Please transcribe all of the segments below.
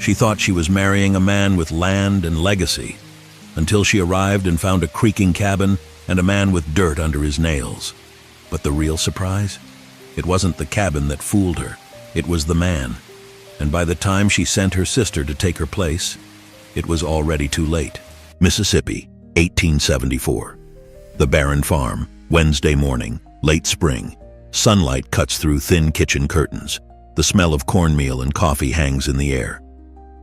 She thought she was marrying a man with land and legacy, until she arrived and found a creaking cabin and a man with dirt under his nails. But the real surprise? It wasn't the cabin that fooled her. It was the man. And by the time she sent her sister to take her place, it was already too late. Mississippi, 1874. The barren farm, Wednesday morning, late spring. Sunlight cuts through thin kitchen curtains. The smell of cornmeal and coffee hangs in the air.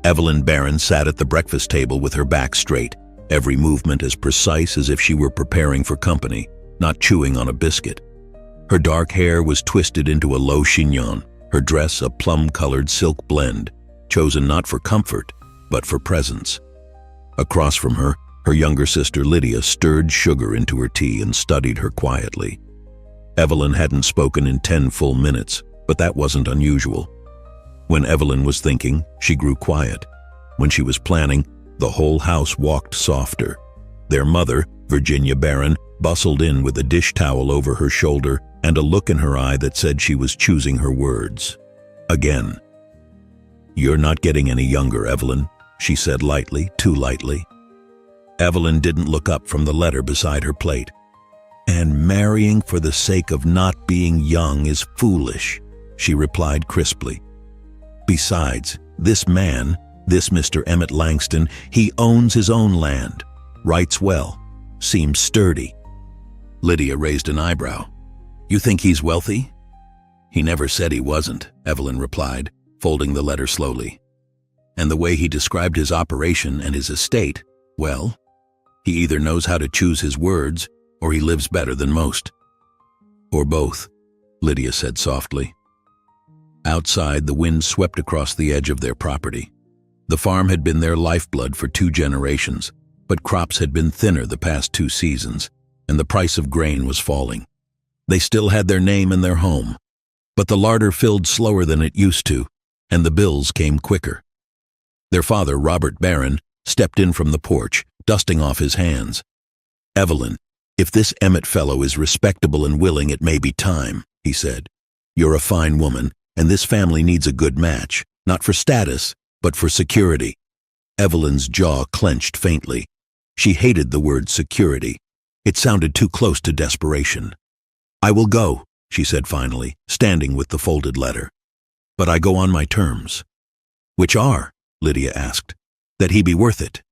Evelyn Barron sat at the breakfast table with her back straight, every movement as precise as if she were preparing for company, not chewing on a biscuit. Her dark hair was twisted into a low chignon, her dress a plum-colored silk blend, chosen not for comfort, but for presence. Across from her, her younger sister Lydia stirred sugar into her tea and studied her quietly. Evelyn hadn't spoken in 10 full minutes, but that wasn't unusual. When Evelyn was thinking, she grew quiet. When she was planning, the whole house walked softer. Their mother, Virginia Barron, bustled in with a dish towel over her shoulder and a look in her eye that said she was choosing her words. Again. "You're not getting any younger, Evelyn," she said lightly, too lightly. Evelyn didn't look up from the letter beside her plate. "And marrying for the sake of not being young is foolish," she replied crisply. "Besides, this man, this Mr. Emmett Langston, he owns his own land, writes well, seems sturdy." Lydia raised an eyebrow. "You think he's wealthy?" "He never said he wasn't," Evelyn replied, folding the letter slowly. "And the way he described his operation and his estate, well, he either knows how to choose his words or he lives better than most." "Or both," Lydia said softly. Outside, the wind swept across the edge of their property. The farm had been their lifeblood for 2 generations, but crops had been thinner the past 2 seasons, and the price of grain was falling. They still had their name and their home, but the larder filled slower than it used to, and the bills came quicker. Their father, Robert Barron, stepped in from the porch, dusting off his hands. "Evelyn, if this Emmett fellow is respectable and willing, it may be time," he said. "You're a fine woman, and this family needs a good match, not for status, but for security." Evelyn's jaw clenched faintly. She hated the word security. It sounded too close to desperation. "I will go," she said finally, standing with the folded letter. "But I go on my terms." "Which are?" Lydia asked. "That he be worth it."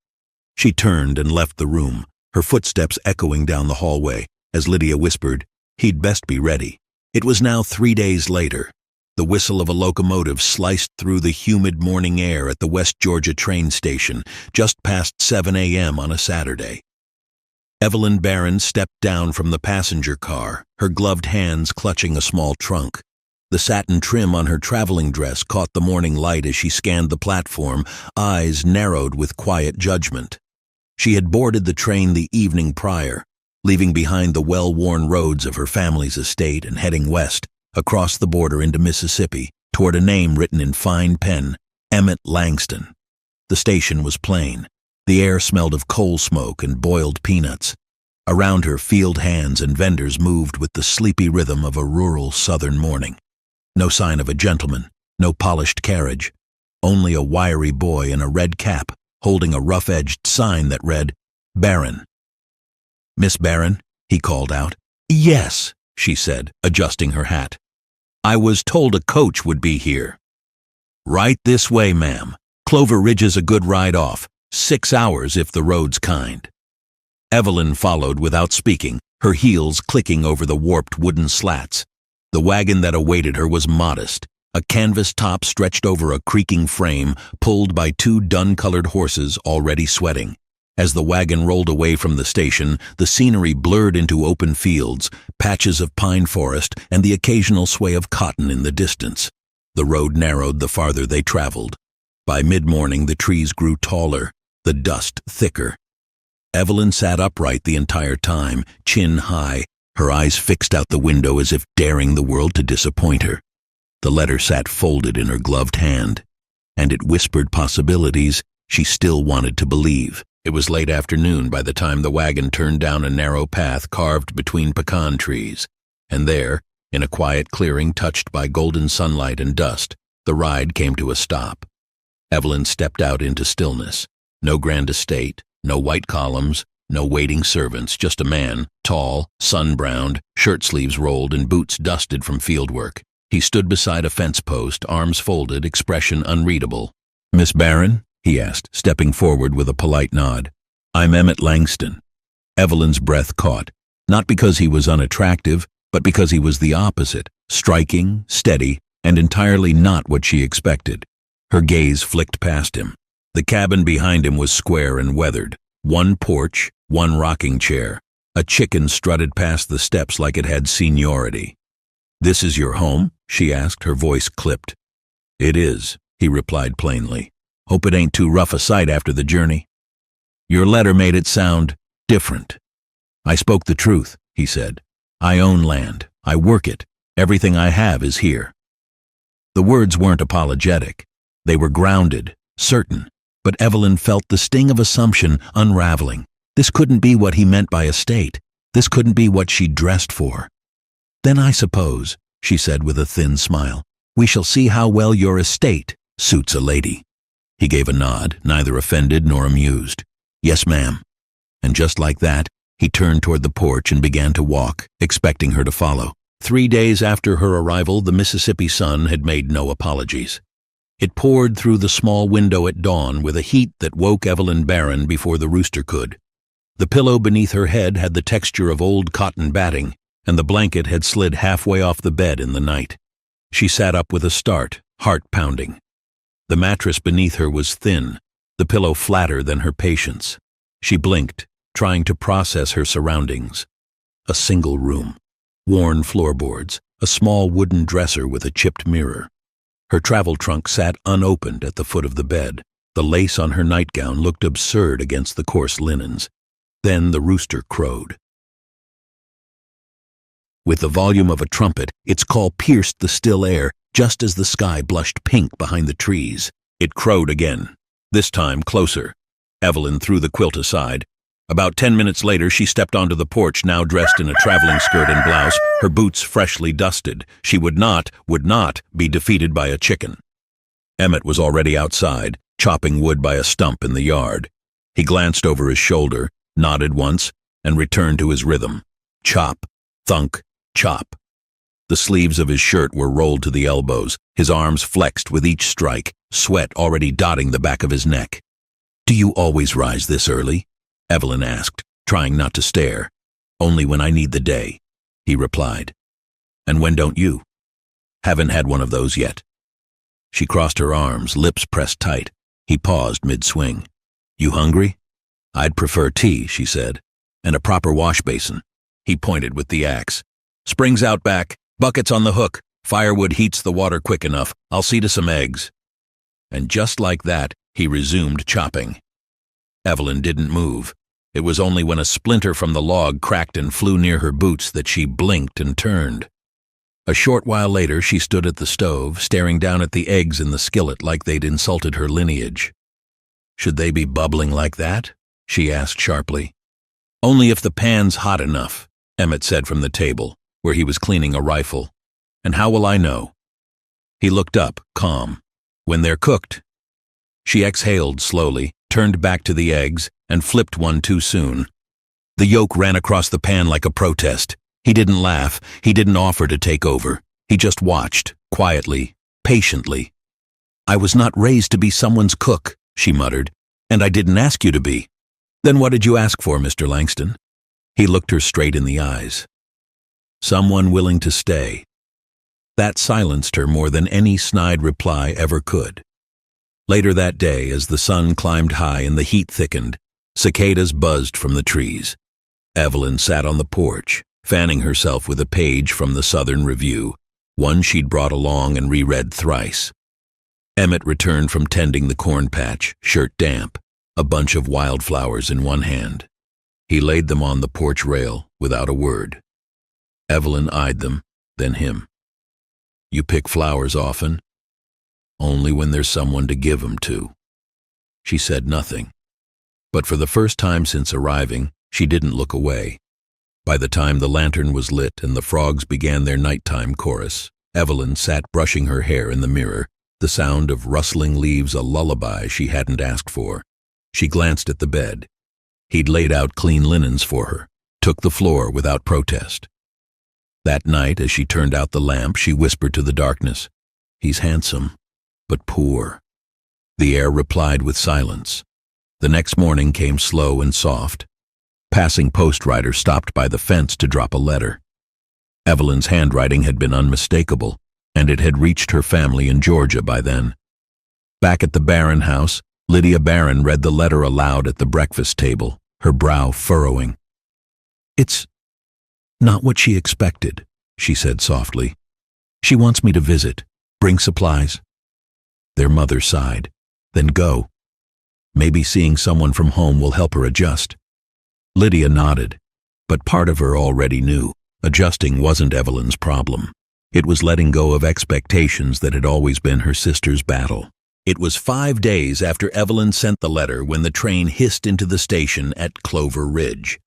She turned and left the room, her footsteps echoing down the hallway, as Lydia whispered, "He'd best be ready." It was now 3 days later. The whistle of a locomotive sliced through the humid morning air at the West Georgia train station, just past 7 a.m. on a Saturday. Evelyn Barron stepped down from the passenger car, her gloved hands clutching a small trunk. The satin trim on her traveling dress caught the morning light as she scanned the platform, eyes narrowed with quiet judgment. She had boarded the train the evening prior, leaving behind the well-worn roads of her family's estate and heading west, across the border into Mississippi, toward a name written in fine pen, Emmett Langston. The station was plain. The air smelled of coal smoke and boiled peanuts. Around her, field hands and vendors moved with the sleepy rhythm of a rural southern morning. No sign of a gentleman, no polished carriage, only a wiry boy in a red cap holding a rough-edged sign that read, "Barron." "Miss Barron?" he called out. "Yes," she said, adjusting her hat. "I was told a coach would be here." "Right this way, ma'am. Clover Ridge is a good ride off. 6 hours if the road's kind." Evelyn followed without speaking, her heels clicking over the warped wooden slats. The wagon that awaited her was modest, a canvas top stretched over a creaking frame, pulled by 2 dun-colored horses already sweating. As the wagon rolled away from the station, the scenery blurred into open fields, patches of pine forest, and the occasional sway of cotton in the distance. The road narrowed the farther they traveled. By mid-morning, the trees grew taller, the dust thicker. Evelyn sat upright the entire time, chin high, her eyes fixed out the window as if daring the world to disappoint her. The letter sat folded in her gloved hand, and it whispered possibilities she still wanted to believe. It was late afternoon by the time the wagon turned down a narrow path carved between pecan trees, and there, in a quiet clearing touched by golden sunlight and dust, the ride came to a stop. Evelyn stepped out into stillness. No grand estate, no white columns, no waiting servants, just a man, tall, sun-browned, shirt sleeves rolled and boots dusted from fieldwork. He stood beside a fence post, arms folded, expression unreadable. "Miss Barron?" he asked, stepping forward with a polite nod. "I'm Emmett Langston." Evelyn's breath caught, not because he was unattractive, but because he was the opposite, striking, steady, and entirely not what she expected. Her gaze flicked past him. The cabin behind him was square and weathered. One porch, one rocking chair. A chicken strutted past the steps like it had seniority. "This is your home?" she asked, her voice clipped. "It is," he replied plainly. "Hope it ain't too rough a sight after the journey." "Your letter made it sound different." "I spoke the truth," he said. "I own land. I work it. Everything I have is here." The words weren't apologetic. They were grounded, certain, but Evelyn felt the sting of assumption unraveling. This couldn't be what he meant by estate. This couldn't be what she'd dressed for. "Then I suppose," she said with a thin smile, "we shall see how well your estate suits a lady." He gave a nod, neither offended nor amused. "Yes, ma'am." And just like that, he turned toward the porch and began to walk, expecting her to follow. 3 days after her arrival, the Mississippi sun had made no apologies. It poured through the small window at dawn with a heat that woke Evelyn Barron before the rooster could. The pillow beneath her head had the texture of old cotton batting, and the blanket had slid halfway off the bed in the night. She sat up with a start, heart pounding. The mattress beneath her was thin, the pillow flatter than her patience. She blinked, trying to process her surroundings. A single room. Worn floorboards, a small wooden dresser with a chipped mirror. Her travel trunk sat unopened at the foot of the bed. The lace on her nightgown looked absurd against the coarse linens. Then the rooster crowed. With the volume of a trumpet, its call pierced the still air just as the sky blushed pink behind the trees. It crowed again, this time closer. Evelyn threw the quilt aside. About 10 minutes later, she stepped onto the porch, now dressed in a traveling skirt and blouse, her boots freshly dusted. She would not be defeated by a chicken. Emmett was already outside, chopping wood by a stump in the yard. He glanced over his shoulder, nodded once, and returned to his rhythm. Chop, thunk, chop. The sleeves of his shirt were rolled to the elbows, his arms flexed with each strike, sweat already dotting the back of his neck. "Do you always rise this early?" Evelyn asked, trying not to stare. "Only when I need the day," he replied. "And when don't you?" "Haven't had one of those yet." She crossed her arms, lips pressed tight. He paused mid-swing. "You hungry?" "I'd prefer tea," she said, "and a proper wash basin." He pointed with the axe. "Springs out back, buckets on the hook. Firewood heats the water quick enough. I'll see to some eggs." And just like that, he resumed chopping. Evelyn didn't move. It was only when a splinter from the log cracked and flew near her boots that she blinked and turned. A short while later, she stood at the stove, staring down at the eggs in the skillet like they'd insulted her lineage. "Should they be bubbling like that?" she asked sharply. "Only if the pan's hot enough," Emmett said from the table, where he was cleaning a rifle. "And how will I know?" He looked up, calm. "When they're cooked." She exhaled slowly, turned back to the eggs, and flipped one too soon. The yolk ran across the pan like a protest. He didn't laugh. He didn't offer to take over. He just watched, quietly, patiently. "I was not raised to be someone's cook," she muttered, "and I didn't ask you to be." "Then what did you ask for, Mr. Langston?" He looked her straight in the eyes. "Someone willing to stay." That silenced her more than any snide reply ever could. Later that day, as the sun climbed high and the heat thickened, cicadas buzzed from the trees. Evelyn sat on the porch, fanning herself with a page from the Southern Review, one she'd brought along and reread thrice. Emmett returned from tending the corn patch, shirt damp, a bunch of wildflowers in one hand. He laid them on the porch rail without a word. Evelyn eyed them, then him. "You pick flowers often?" "Only when there's someone to give them to." She said nothing. But for the first time since arriving, she didn't look away. By the time the lantern was lit and the frogs began their nighttime chorus, Evelyn sat brushing her hair in the mirror, the sound of rustling leaves a lullaby she hadn't asked for. She glanced at the bed. He'd laid out clean linens for her, took the floor without protest. That night, as she turned out the lamp, she whispered to the darkness, "He's handsome, but poor." The air replied with silence. The next morning came slow and soft. Passing post-rider stopped by the fence to drop a letter. Evelyn's handwriting had been unmistakable, and it had reached her family in Georgia by then. Back at the Barron house, Lydia Barron read the letter aloud at the breakfast table, her brow furrowing. "It's not what she expected," she said softly. "She wants me to visit, bring supplies." Their mother sighed. "Then go. Maybe seeing someone from home will help her adjust." Lydia nodded, but part of her already knew. Adjusting wasn't Evelyn's problem. It was letting go of expectations that had always been her sister's battle. It was 5 days after Evelyn sent the letter when the train hissed into the station at Clover Ridge.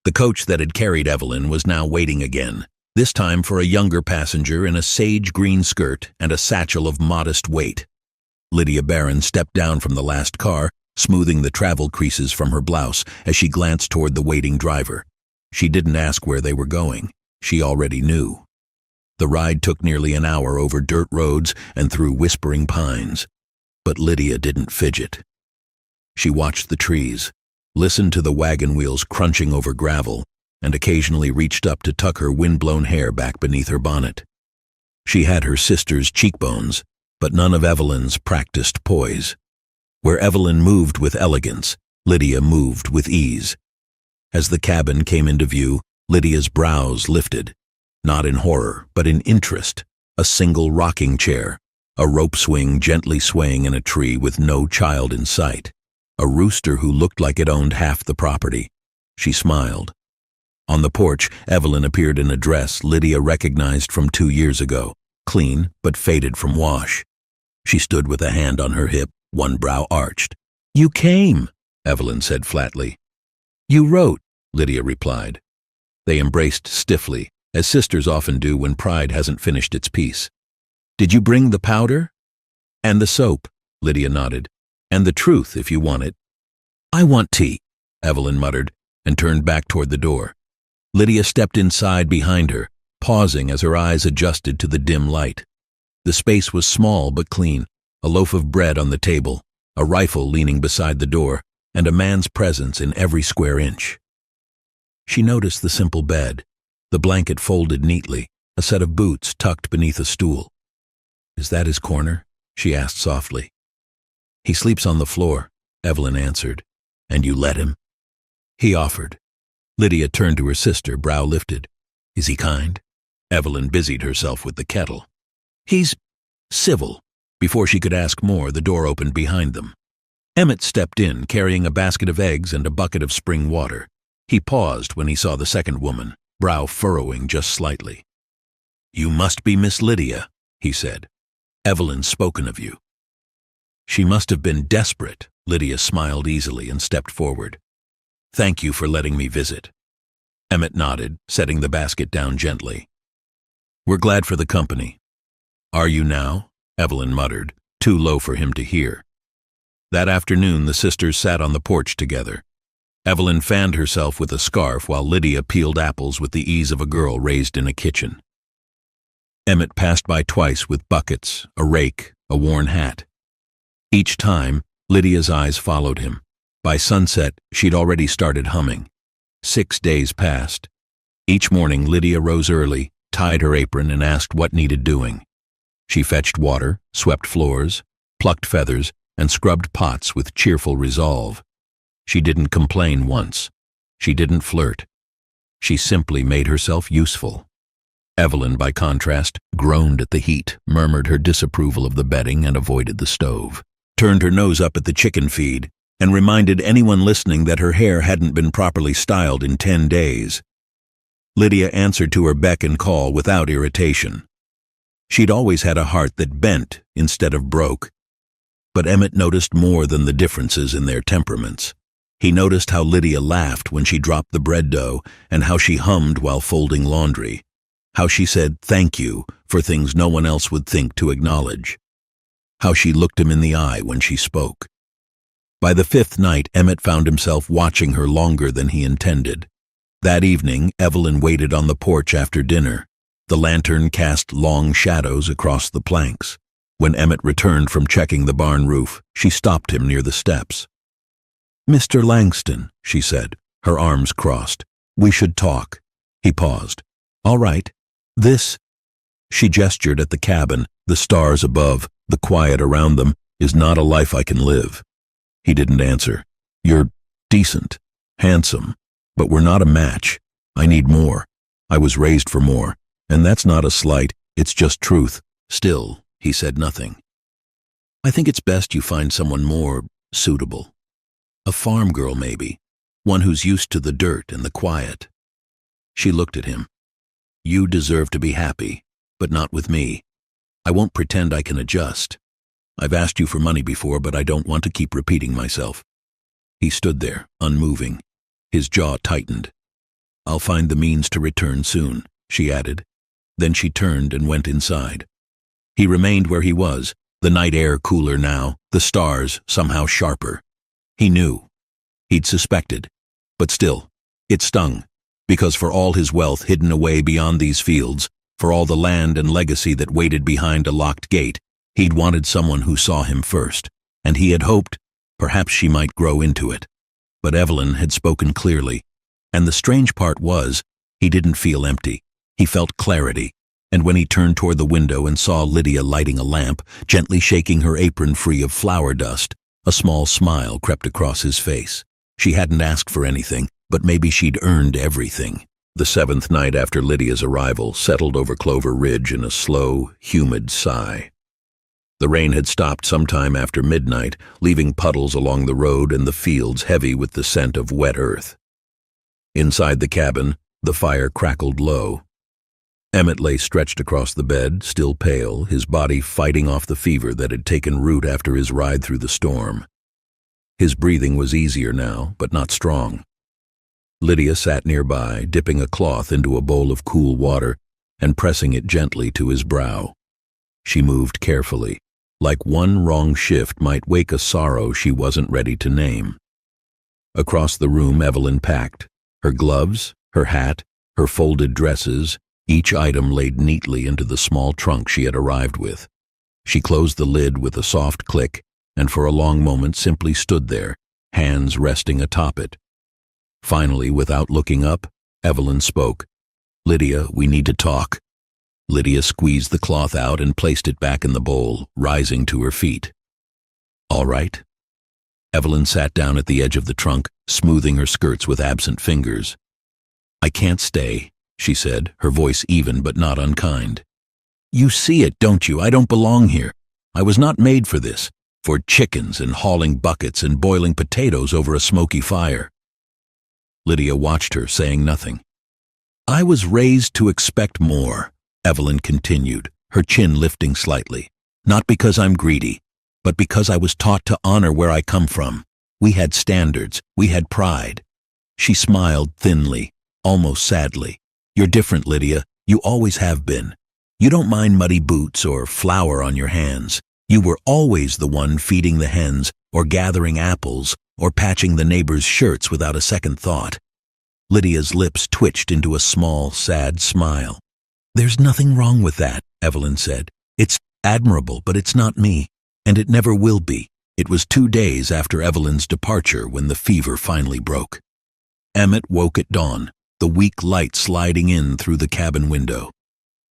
The coach that had carried Evelyn was now waiting again, this time for a younger passenger in a sage green skirt and a satchel of modest weight. Lydia Barron stepped down from the last car, smoothing the travel creases from her blouse as she glanced toward the waiting driver. She didn't ask where they were going. She already knew. The ride took nearly an hour over dirt roads and through whispering pines. But Lydia didn't fidget. She watched the trees, listened to the wagon wheels crunching over gravel, and occasionally reached up to tuck her wind-blown hair back beneath her bonnet. She had her sister's cheekbones, but none of Evelyn's practiced poise. Where Evelyn moved with elegance, Lydia moved with ease. As the cabin came into view, Lydia's brows lifted, not in horror, but in interest. A single rocking chair, a rope swing gently swaying in a tree with no child in sight, a rooster who looked like it owned half the property. She smiled. On the porch, Evelyn appeared in a dress Lydia recognized from 2 years ago, clean but faded from wash. She stood with a hand on her hip, one brow arched. "You came," Evelyn said flatly. "You wrote," Lydia replied. They embraced stiffly, as sisters often do when pride hasn't finished its piece. "Did you bring the powder?" "And the soap," Lydia nodded. "And the truth, if you want it." "I want tea," Evelyn muttered, and turned back toward the door. Lydia stepped inside behind her, pausing as her eyes adjusted to the dim light. The space was small but clean, a loaf of bread on the table, a rifle leaning beside the door, and a man's presence in every square inch. She noticed the simple bed, the blanket folded neatly, a set of boots tucked beneath a stool. "Is that his corner?" she asked softly. "He sleeps on the floor," Evelyn answered. "And you let him?" He offered. Lydia turned to her sister, brow lifted. "Is he kind?" Evelyn busied herself with the kettle. "He's civil." Before she could ask more, the door opened behind them. Emmett stepped in, carrying a basket of eggs and a bucket of spring water. He paused when he saw the second woman, brow furrowing just slightly. "You must be Miss Lydia," he said. "Evelyn's spoken of you." "She must have been desperate," Lydia smiled easily and stepped forward. "Thank you for letting me visit." Emmett nodded, setting the basket down gently. "We're glad for the company." "Are you now?" Evelyn muttered, too low for him to hear. That afternoon, the sisters sat on the porch together. Evelyn fanned herself with a scarf while Lydia peeled apples with the ease of a girl raised in a kitchen. Emmett passed by twice with buckets, a rake, a worn hat. Each time, Lydia's eyes followed him. By sunset, she'd already started humming. 6 days passed. Each morning, Lydia rose early, tied her apron, and asked what needed doing. She fetched water, swept floors, plucked feathers, and scrubbed pots with cheerful resolve. She didn't complain once. She didn't flirt. She simply made herself useful. Evelyn, by contrast, groaned at the heat, murmured her disapproval of the bedding, and avoided the stove, turned her nose up at the chicken feed, and reminded anyone listening that her hair hadn't been properly styled in 10 days. Lydia answered to her beck and call without irritation. She'd always had a heart that bent instead of broke. But Emmett noticed more than the differences in their temperaments. He noticed how Lydia laughed when she dropped the bread dough and how she hummed while folding laundry, how she said thank you for things no one else would think to acknowledge. how she looked him in the eye when she spoke. By the fifth night, Emmett found himself watching her longer than he intended. That evening, Evelyn waited on the porch after dinner. The lantern cast long shadows across the planks. When Emmett returned from checking the barn roof, she stopped him near the steps. "Mr. Langston," she said, her arms crossed. "We should talk." He paused. "All right. This—" She gestured at the cabin, the stars above, the quiet around them, "is not a life I can live." He didn't answer. "You're decent, handsome, but we're not a match. I need more. I was raised for more. And that's not a slight, it's just truth." Still, he said nothing. "I think it's best you find someone more suitable. A farm girl, maybe. One who's used to the dirt and the quiet." She looked at him. "You deserve to be happy, but not with me. I won't pretend I can adjust. I've asked you for money before, but I don't want to keep repeating myself." He stood there, unmoving. His jaw tightened. "I'll find the means to return soon," she added. Then she turned and went inside. He remained where he was, the night air cooler now, the stars somehow sharper. He knew. He'd suspected. But still, it stung, because for all his wealth hidden away beyond these fields, for all the land and legacy that waited behind a locked gate, he'd wanted someone who saw him first, and he had hoped perhaps she might grow into it. But Evelyn had spoken clearly, and the strange part was, he didn't feel empty. He felt clarity, and when he turned toward the window and saw Lydia lighting a lamp, gently shaking her apron free of flour dust, a small smile crept across his face. She hadn't asked for anything, but maybe she'd earned everything. The seventh night after Lydia's arrival settled over Clover Ridge in a slow, humid sigh. The rain had stopped sometime after midnight, leaving puddles along the road and the fields heavy with the scent of wet earth. Inside the cabin, the fire crackled low. Emmett lay stretched across the bed, still pale, his body fighting off the fever that had taken root after his ride through the storm. His breathing was easier now, but not strong. Lydia sat nearby, dipping a cloth into a bowl of cool water and pressing it gently to his brow. She moved carefully, like one wrong shift might wake a sorrow she wasn't ready to name. Across the room, Evelyn packed. Her gloves, her hat, her folded dresses, each item laid neatly into the small trunk she had arrived with. She closed the lid with a soft click, and for a long moment simply stood there, hands resting atop it. Finally, without looking up, Evelyn spoke. "Lydia, we need to talk." Lydia squeezed the cloth out and placed it back in the bowl, rising to her feet. "All right." Evelyn sat down at the edge of the trunk, smoothing her skirts with absent fingers. "I can't stay," she said, her voice even but not unkind. "You see it, don't you? I don't belong here. I was not made for this, for chickens and hauling buckets and boiling potatoes over a smoky fire." Lydia watched her, saying nothing. "I was raised to expect more," Evelyn continued, her chin lifting slightly. "Not because I'm greedy, but because I was taught to honor where I come from. We had standards, we had pride." She smiled thinly, almost sadly. "You're different, Lydia. You always have been. You don't mind muddy boots or flour on your hands. You were always the one feeding the hens, or gathering apples, or patching the neighbors' shirts without a second thought." Lydia's lips twitched into a small, sad smile. "There's nothing wrong with that," Evelyn said. "It's admirable, but it's not me, and it never will be." It was 2 days after Evelyn's departure when the fever finally broke. Emmett woke at dawn, the weak light sliding in through the cabin window.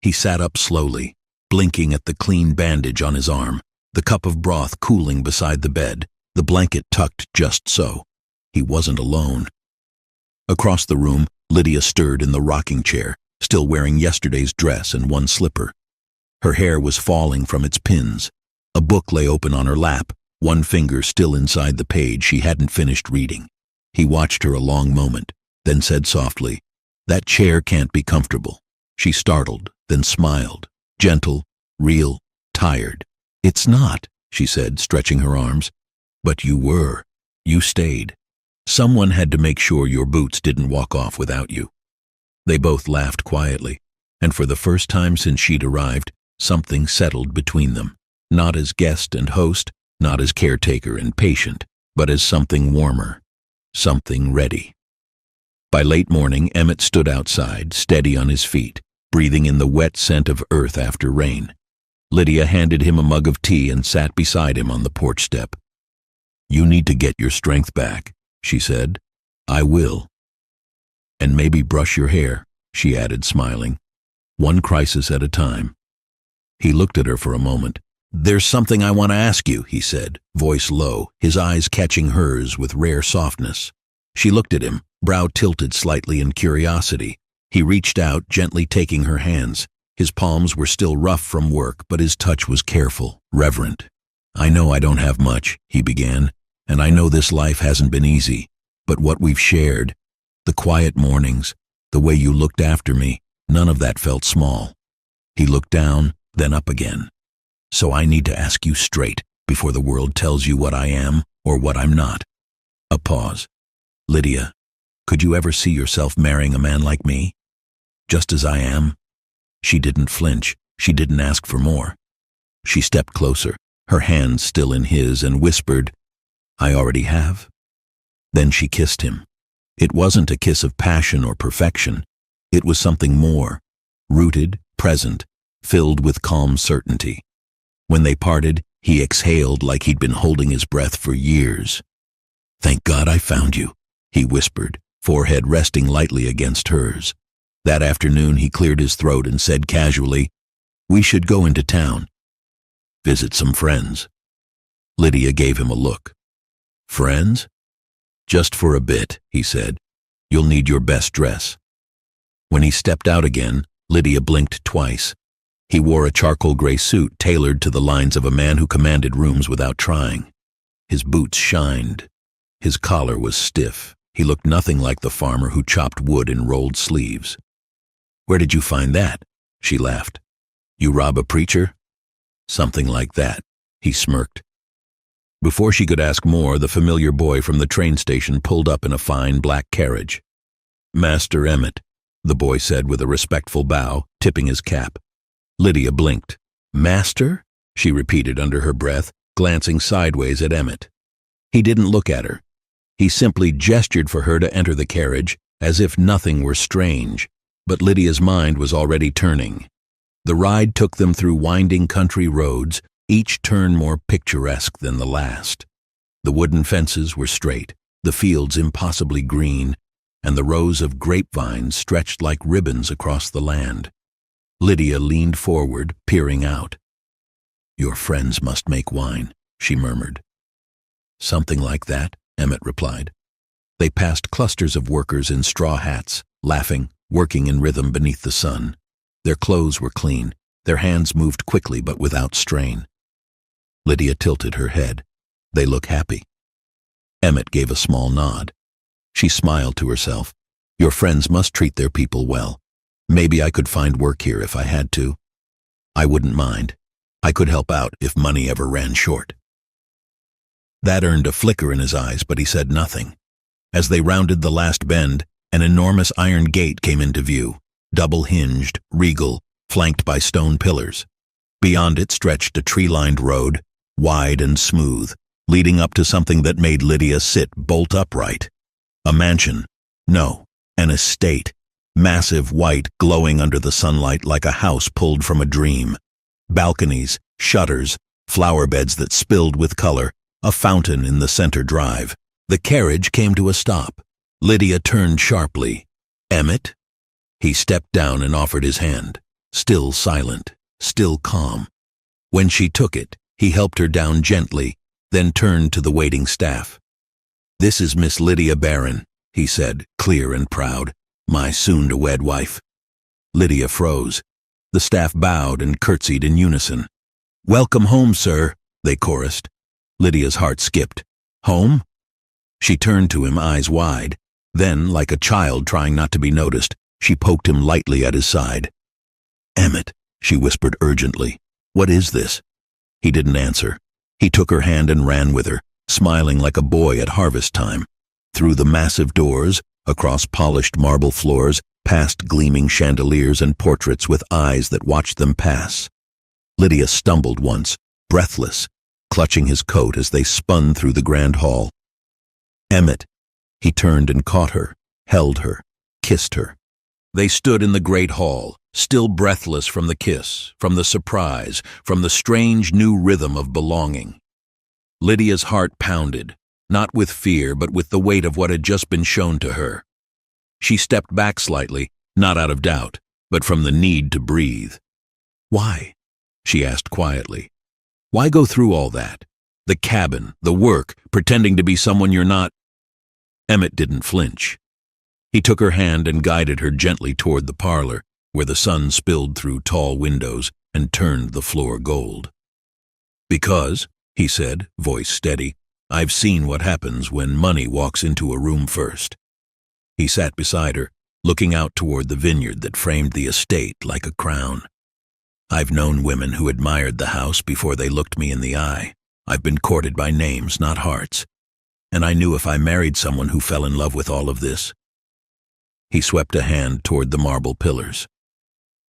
He sat up slowly, blinking at the clean bandage on his arm, the cup of broth cooling beside the bed, the blanket tucked just so. He wasn't alone. Across the room, Lydia stirred in the rocking chair, still wearing yesterday's dress and one slipper. Her hair was falling from its pins. A book lay open on her lap, one finger still inside the page she hadn't finished reading. He watched her a long moment, then said softly, "That chair can't be comfortable." She startled, then smiled, gentle, real, tired. "It's not," she said, stretching her arms. "But you were. You stayed. Someone had to make sure your boots didn't walk off without you." They both laughed quietly, and for the first time since she'd arrived, something settled between them. not as guest and host, not as caretaker and patient, but as something warmer, something ready. By late morning, Emmett stood outside, steady on his feet, breathing in the wet scent of earth after rain. Lydia handed him a mug of tea and sat beside him on the porch step. "You need to get your strength back," she said. "I will. And maybe brush your hair," she added, smiling. "One crisis at a time." He looked at her for a moment. "There's something I want to ask you," he said, voice low, his eyes catching hers with rare softness. She looked at him, brow tilted slightly in curiosity. He reached out, gently taking her hands. His palms were still rough from work, but his touch was careful, reverent. "I know I don't have much," he began, "and I know this life hasn't been easy, but what we've shared, the quiet mornings, the way you looked after me, none of that felt small." He looked down, then up again. "So I need to ask you straight, before the world tells you what I am or what I'm not." A pause. "Lydia, could you ever see yourself marrying a man like me? Just as I am?" She didn't flinch. She didn't ask for more. She stepped closer, her hands still in his, and whispered, "I already have." Then she kissed him. It wasn't a kiss of passion or perfection. It was something more, rooted, present, filled with calm certainty. When they parted, he exhaled like he'd been holding his breath for years. "Thank God I found you," he whispered, forehead resting lightly against hers. That afternoon he cleared his throat and said casually, "We should go into town. Visit some friends." Lydia gave him a look. "Friends?" "Just for a bit," he said. "You'll need your best dress." When he stepped out again, Lydia blinked twice. He wore a charcoal gray suit tailored to the lines of a man who commanded rooms without trying. His boots shined. His collar was stiff. He looked nothing like the farmer who chopped wood in rolled sleeves. "Where did you find that?" She laughed. "You rob a preacher?" "Something like that," he smirked. Before she could ask more, the familiar boy from the train station pulled up in a fine black carriage. "Master Emmett," the boy said with a respectful bow, tipping his cap. Lydia blinked. "Master?" she repeated under her breath, glancing sideways at Emmett. He didn't look at her. He simply gestured for her to enter the carriage, as if nothing were strange. But Lydia's mind was already turning. The ride took them through winding country roads, each turn more picturesque than the last. The wooden fences were straight, the fields impossibly green, and the rows of grapevines stretched like ribbons across the land. Lydia leaned forward, peering out. "Your friends must make wine," she murmured. "Something like that," Emmett replied. They passed clusters of workers in straw hats, laughing, working in rhythm beneath the sun. Their clothes were clean. Their hands moved quickly but without strain. Lydia tilted her head. "They look happy." Emmett gave a small nod. She smiled to herself. "Your friends must treat their people well. Maybe I could find work here if I had to. I wouldn't mind. I could help out if money ever ran short." That earned a flicker in his eyes, but he said nothing. As they rounded the last bend, an enormous iron gate came into view, double-hinged, regal, flanked by stone pillars. Beyond it stretched a tree-lined road, wide and smooth, leading up to something that made Lydia sit bolt upright. A mansion. No, an estate. Massive, white, glowing under the sunlight like a house pulled from a dream. Balconies, shutters, flower beds that spilled with color, a fountain in the center drive. The carriage came to a stop. Lydia turned sharply. "Emmett?" He stepped down and offered his hand. Still silent, still calm. When she took it, he helped her down gently, then turned to the waiting staff. "This is Miss Lydia Barron," he said, clear and proud, "my soon-to-wed wife." Lydia froze. The staff bowed and curtsied in unison. "Welcome home, sir," they chorused. Lydia's heart skipped. "Home?" She turned to him, eyes wide. Then, like a child trying not to be noticed, she poked him lightly at his side. "Emmett," she whispered urgently, "what is this?" He didn't answer. He took her hand and ran with her, smiling like a boy at harvest time. Through the massive doors, across polished marble floors, past gleaming chandeliers and portraits with eyes that watched them pass. Lydia stumbled once, breathless, clutching his coat as they spun through the grand hall. "Emmett." He turned and caught her, held her, kissed her. They stood in the great hall, still breathless from the kiss, from the surprise, from the strange new rhythm of belonging. Lydia's heart pounded, not with fear but with the weight of what had just been shown to her. She stepped back slightly, not out of doubt, but from the need to breathe. "Why?" she asked quietly. "Why go through all that? The cabin, the work, pretending to be someone you're not?" Emmett didn't flinch. He took her hand and guided her gently toward the parlor, where the sun spilled through tall windows and turned the floor gold. "Because," he said, voice steady, "I've seen what happens when money walks into a room first." He sat beside her, looking out toward the vineyard that framed the estate like a crown. "I've known women who admired the house before they looked me in the eye. I've been courted by names, not hearts. And I knew if I married someone who fell in love with all of this..." He swept a hand toward the marble pillars.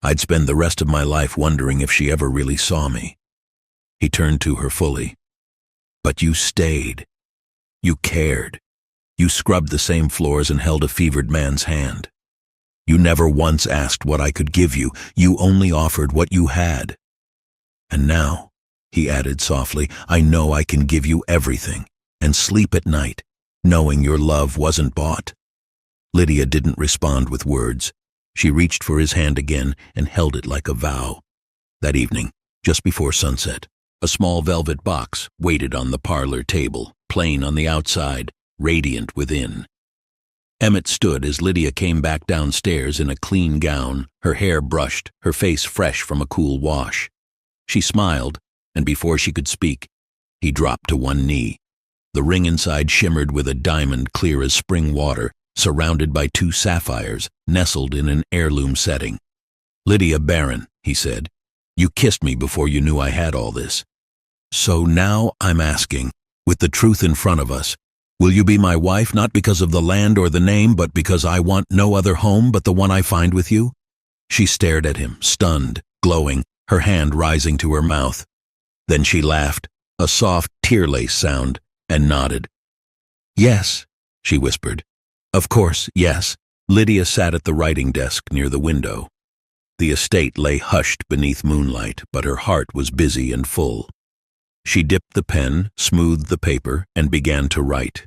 "I'd spend the rest of my life wondering if she ever really saw me." He turned to her fully. "But you stayed. You cared. You scrubbed the same floors and held a fevered man's hand. You never once asked what I could give you. You only offered what you had. And now," he added softly, "I know I can give you everything and sleep at night, knowing your love wasn't bought." Lydia didn't respond with words. She reached for his hand again and held it like a vow. That evening, just before sunset, a small velvet box waited on the parlor table, plain on the outside, radiant within. Emmett stood as Lydia came back downstairs in a clean gown, her hair brushed, her face fresh from a cool wash. She smiled, and before she could speak, he dropped to one knee. The ring inside shimmered with a diamond clear as spring water, surrounded by 2 sapphires, nestled in an heirloom setting. "Lydia Barron," he said, "you kissed me before you knew I had all this. So now I'm asking, with the truth in front of us, will you be my wife not because of the land or the name, but because I want no other home but the one I find with you?" She stared at him, stunned, glowing, her hand rising to her mouth. Then she laughed, a soft tear-lace sound, and nodded. "Yes," she whispered. "Of course, yes." Lydia sat at the writing desk near the window. The estate lay hushed beneath moonlight, but her heart was busy and full. She dipped the pen, smoothed the paper, and began to write.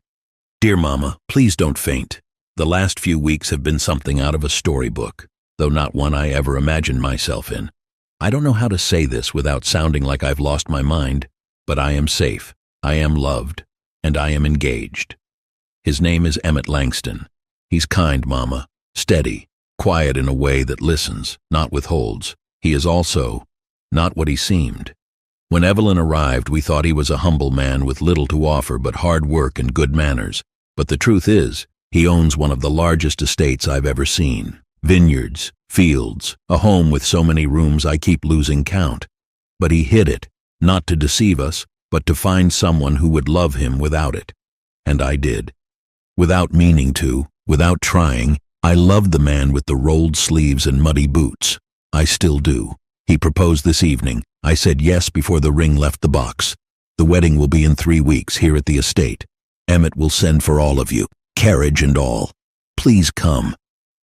"Dear Mama, please don't faint. The last few weeks have been something out of a storybook, though not one I ever imagined myself in. I don't know how to say this without sounding like I've lost my mind, but I am safe, I am loved, and I am engaged. His name is Emmett Langston. He's kind, Mama, steady, quiet in a way that listens, not withholds. He is also not what he seemed. When Evelyn arrived, we thought he was a humble man with little to offer but hard work and good manners. But the truth is, he owns one of the largest estates I've ever seen. Vineyards, fields, a home with so many rooms I keep losing count. But he hid it, not to deceive us, but to find someone who would love him without it. And I did. Without meaning to, without trying, I loved the man with the rolled sleeves and muddy boots. I still do. He proposed this evening. I said yes before the ring left the box. The wedding will be in 3 weeks here at the estate. Emmett will send for all of you, carriage and all. Please come.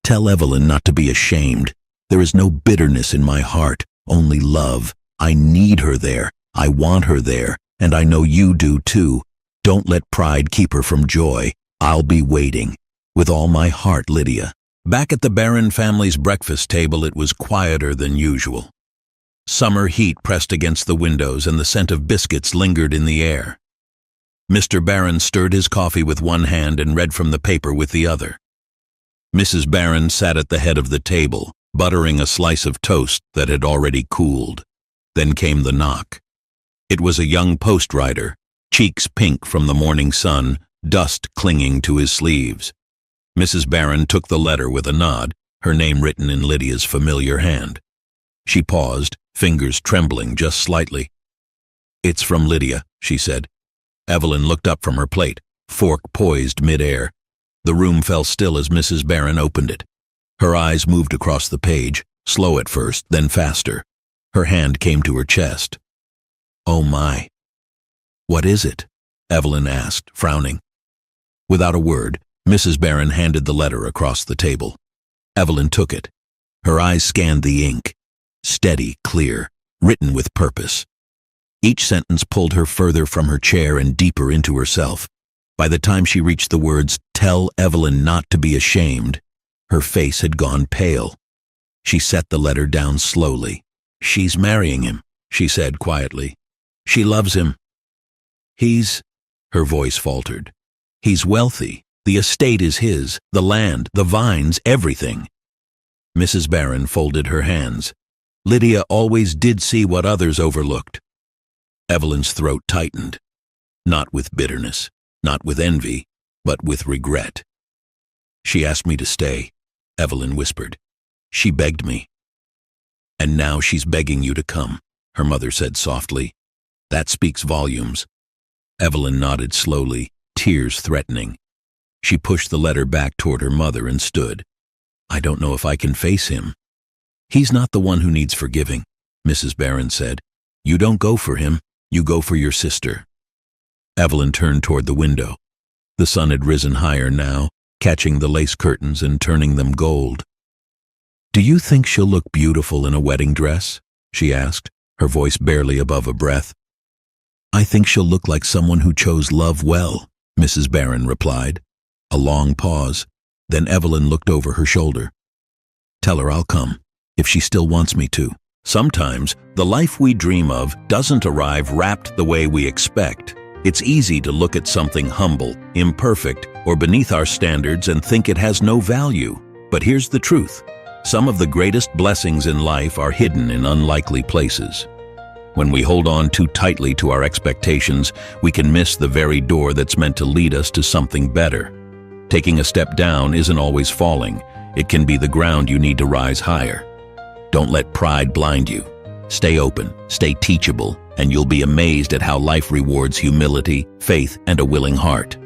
Tell Evelyn not to be ashamed. There is no bitterness in my heart, only love. I need her there. I want her there, and I know you do too. Don't let pride keep her from joy. I'll be waiting. With all my heart, Lydia. Back at the Barron family's breakfast table, it was quieter than usual. Summer heat pressed against the windows and the scent of biscuits lingered in the air. Mr. Barron stirred his coffee with one hand and read from the paper with the other. Mrs. Barron sat at the head of the table, buttering a slice of toast that had already cooled. Then came the knock. It was a young post-rider, cheeks pink from the morning sun, dust clinging to his sleeves. Mrs. Barron took the letter with a nod, her name written in Lydia's familiar hand. She paused, fingers trembling just slightly. "It's from Lydia," she said. Evelyn looked up from her plate, fork poised mid-air. The room fell still as Mrs. Barron opened it. Her eyes moved across the page, slow at first, then faster. Her hand came to her chest. "Oh my." "What is it?" Evelyn asked, frowning. Without a word, Mrs. Barron handed the letter across the table. Evelyn took it. Her eyes scanned the ink. Steady, clear, written with purpose. Each sentence pulled her further from her chair and deeper into herself. By the time she reached the words, "Tell Evelyn not to be ashamed," her face had gone pale. She set the letter down slowly. "She's marrying him," she said quietly. "She loves him. He's—" her voice faltered. "He's wealthy. The estate is his, the land, the vines, everything." Mrs. Barron folded her hands. Lydia always did see what others overlooked. Evelyn's throat tightened. Not with bitterness, not with envy, but with regret. "She asked me to stay," Evelyn whispered. "She begged me." "And now she's begging you to come," her mother said softly. "That speaks volumes." Evelyn nodded slowly, tears threatening. She pushed the letter back toward her mother and stood. "I don't know if I can face him." "He's not the one who needs forgiving," Mrs. Barron said. "You don't go for him, you go for your sister." Evelyn turned toward the window. The sun had risen higher now, catching the lace curtains and turning them gold. "Do you think she'll look beautiful in a wedding dress?" she asked, her voice barely above a breath. "I think she'll look like someone who chose love well," Mrs. Barron replied. A long pause. Then Evelyn looked over her shoulder. "Tell her I'll come, if she still wants me to." Sometimes, the life we dream of doesn't arrive wrapped the way we expect. It's easy to look at something humble, imperfect, or beneath our standards and think it has no value. But here's the truth. Some of the greatest blessings in life are hidden in unlikely places. When we hold on too tightly to our expectations, we can miss the very door that's meant to lead us to something better. Taking a step down isn't always falling. It can be the ground you need to rise higher. Don't let pride blind you. Stay open, stay teachable, and you'll be amazed at how life rewards humility, faith, and a willing heart.